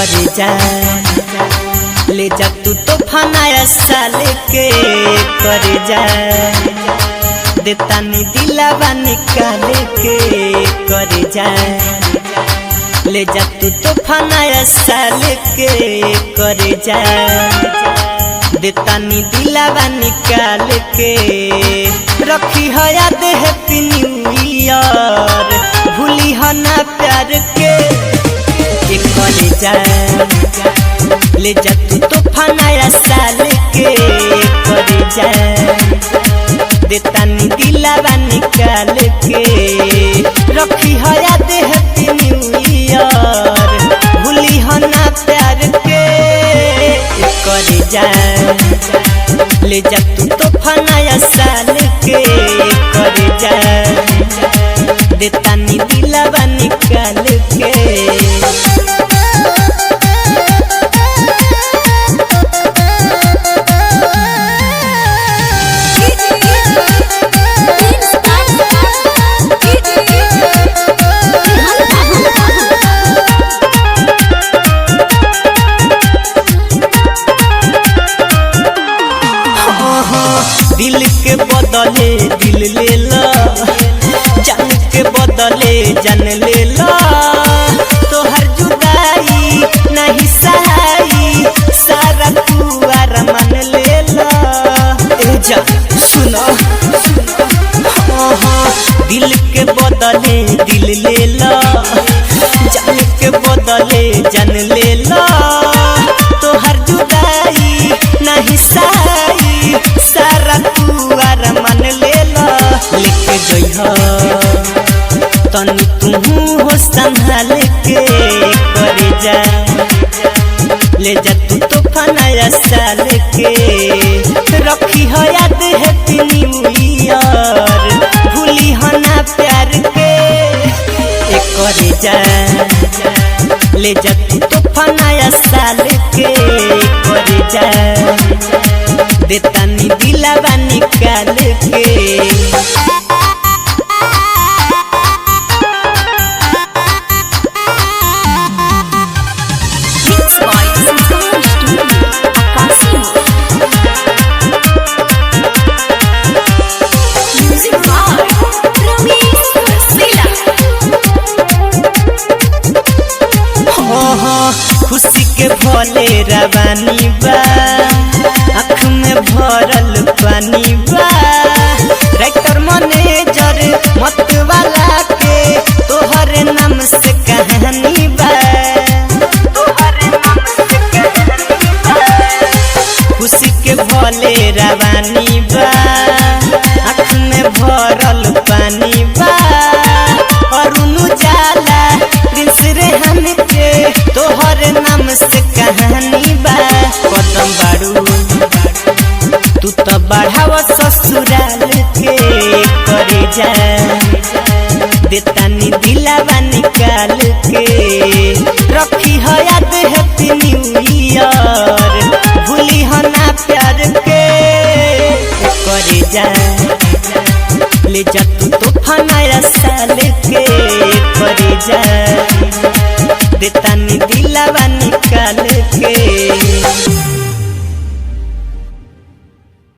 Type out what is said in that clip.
करे जा ले जा तू तो फनाया साल के करे जा देता नी दिलावा निकाल के करे जा ले जा तू तो फनाया साल के करे जा देता नी दिलावा निकाल के रखी है याद हैप्पी न्यू ईयर भूली है ना प्यार के करे जा ले जा तू तो फनाया साल के करे जा देता नी दिलावा निकाल के रखी है याद हैप्पी न्यू ईयर भूली है ना प्यार के करे जा ले जा तू तो फनाया साल के करे जा देता नी दिलावा निकाल के दिल के बदले दिल ले ला जान के बदले जान ले ला तोहर जुदाई नहीं सहाई सारा तू अरमान ले ला ए जा सुनो दिल के बदले दिल ले ला जान के बदले जान ले ला तोहर जुदाई नहीं सहाई सारा तू अरमान ले ला लेके जइहा तनी तू हो संभाल के करे जा ले जा तू तो फनाया साल के रखी है याद हैप्पी न्यू ईयर भूली है ना प्यार के करे जा ले जा तू तो फनाया साल के करे जा देता नी दिलावा निकाल के खुशी के भोले रवानी बा आँख में भरल पानी बा राइटर मैनेजर मत वाला के तोहरे नाम से कहानी बा खुशी के भोले रवानी बा आँख में भरल पानी बा और उजाला प्रिंस रेहान के तोहरे नाम से कहानी बा कदम बारू तू तो बढ़ावा ससुराल के करे जा देता नी दिलावा निकाल के रखी है याद हैप्पी न्यू ईयर भूली है ना प्यार के करे जा ले जा तू तो फनाया साल के करे जा देता नी दिलावा निकाल के।